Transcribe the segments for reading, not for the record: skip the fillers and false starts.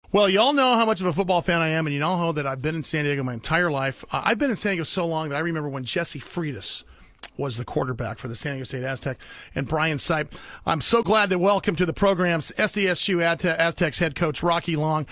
Well, you all know how much of a football fan I am, and you all know that I've been in San Diego my entire life. I've been in San Diego so long that I remember when Jesse Freitas was the quarterback for the San Diego State Aztec, and Brian Sipe. I'm so glad to welcome to the program's SDSU Aztecs head coach, Rocky Long.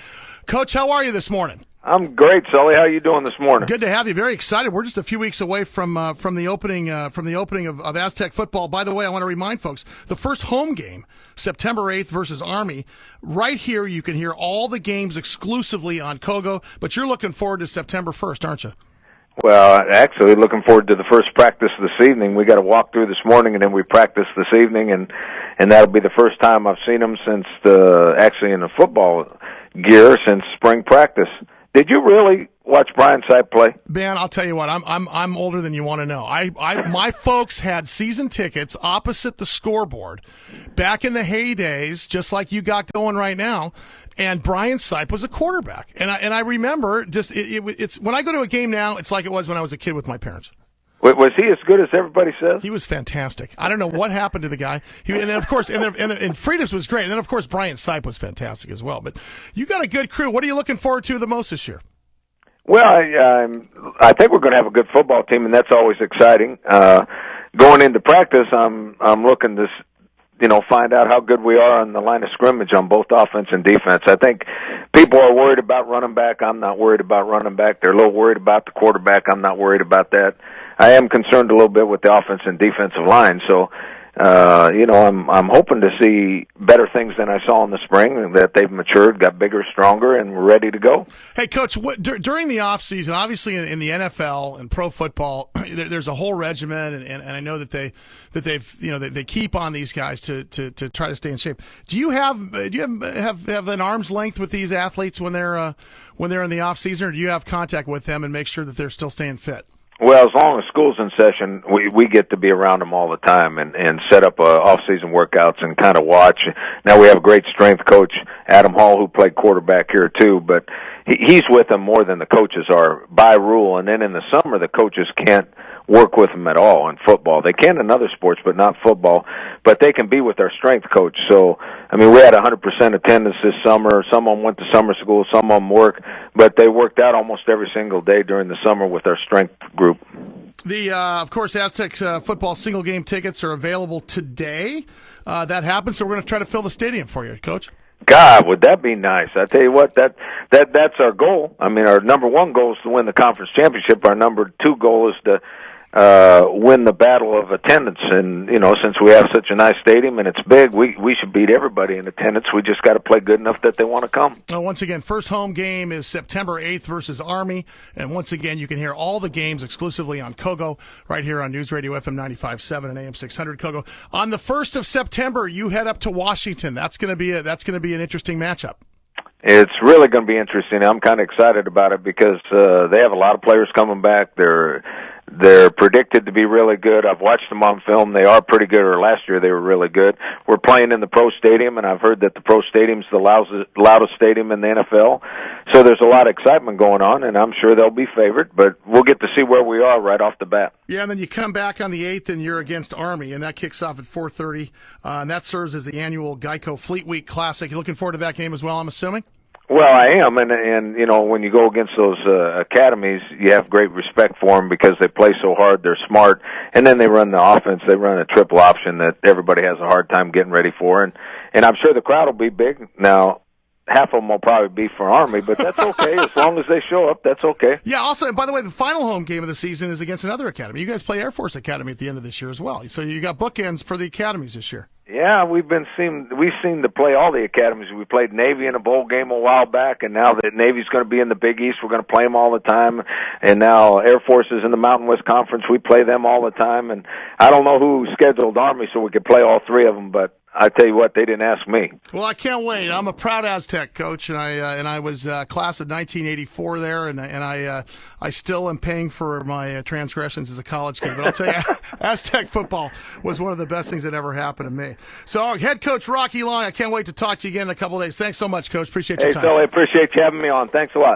Coach, how are you this morning? I'm great, Sully. How are you doing this morning? Good to have you. Very excited. We're just a few weeks away from the opening of Aztec football. By the way, I want to remind folks the first home game, September 8th versus Army. Right here, you can hear all the games exclusively on KOGO. But you're looking forward to September 1st, aren't you? Well, actually, looking forward to the first practice this evening. We got to walk through this morning, and then we practice this evening, and that'll be the first time I've seen them since actually in the football gear since spring practice. Did you really watch Brian Sipe play? Man, I'll tell you what, I'm older than you want to know. My folks had season tickets opposite the scoreboard back in the heydays, just like you got going right now. And Brian Sipe was a quarterback, and I remember just it's when I go to a game now, it's like it was when I was a kid with my parents. Was he as good as everybody says? He was fantastic. I don't know what happened to the guy. And of course, and Freitas was great. And then, of course, Brian Sipe was fantastic as well. But you got a good crew. What are you looking forward to the most this year? Well, I think we're going to have a good football team, and that's always exciting. Going into practice, I'm looking to find out how good we are on the line of scrimmage on both offense and defense. I think people are worried about running back. I'm not worried about running back. They're a little worried about the quarterback. I'm not worried about that. I am concerned a little bit with the offense and defensive line. So, I'm hoping to see better things than I saw in the spring, that they've matured, got bigger, stronger, and we're ready to go. Hey, Coach, during the offseason, obviously in the NFL and pro football, there's a whole regimen, and I know that they keep on these guys to try to stay in shape. Do you have an arm's length with these athletes when they're in the offseason, or do you have contact with them and make sure that they're still staying fit? Well, as long as school's in session, we get to be around them all the time and set up off-season workouts and kind of watch. Now we have a great strength coach, Adam Hall, who played quarterback here too, but he's with them more than the coaches are by rule. And then in the summer, the coaches can't work with them at all in football. They can in other sports, but not football. But they can be with our strength coach. So, I mean, we had 100% attendance this summer. Some of them went to summer school, some of them work, but they worked out almost every single day during the summer with our strength group. Of course, Aztec football single game tickets are available today. That happens, so we're going to try to fill the stadium for you, Coach. God, would that be nice? I tell you what, that's our goal. I mean, our number one goal is to win the conference championship. Our number two goal is to win the battle of attendance. And, since we have such a nice stadium and it's big, we should beat everybody in attendance. We just got to play good enough that they want to come. Once again, first home game is September 8th versus Army. And once again, you can hear all the games exclusively on KOGO right here on News Radio FM 95.7 and AM 600 KOGO. On the 1st of September, you head up to Washington. That's going to be an interesting matchup. It's really going to be interesting. I'm kind of excited about it because they have a lot of players coming back. They're predicted to be really good. I've watched them on film. They are pretty good, or last year they were really good. We're playing in the Pro Stadium, and I've heard that the Pro Stadium's the loudest stadium in the NFL. So there's a lot of excitement going on, and I'm sure they'll be favored, but we'll get to see where we are right off the bat. Yeah, and then you come back on the 8th, and you're against Army, and that kicks off at 4:30, and that serves as the annual Geico Fleet Week Classic. You looking forward to that game as well, I'm assuming? Well, I am, and when you go against those academies, you have great respect for them because they play so hard, they're smart, and then they run the offense. They run a triple option that everybody has a hard time getting ready for, and I'm sure the crowd will be big. Now, half of them will probably be for Army, but that's okay. As long as they show up, that's okay. Yeah, also, by the way, the final home game of the season is against another academy. You guys play Air Force Academy at the end of this year as well. So you got bookends for the academies this year. Yeah, we've seemed to play all the academies. We played Navy in a bowl game a while back, and now that Navy's going to be in the Big East, we're going to play them all the time. And now Air Force is in the Mountain West Conference. We play them all the time. And I don't know who scheduled Army so we could play all three of them, but I tell you what, they didn't ask me. Well, I can't wait. I'm a proud Aztec coach, and I was class of 1984 there, and I still am paying for my transgressions as a college kid. But I'll tell you, Aztec football was one of the best things that ever happened to me. So, our head coach Rocky Long, I can't wait to talk to you again in a couple of days. Thanks so much, Coach. Appreciate your time. Hey, Phil, I appreciate you having me on. Thanks a lot.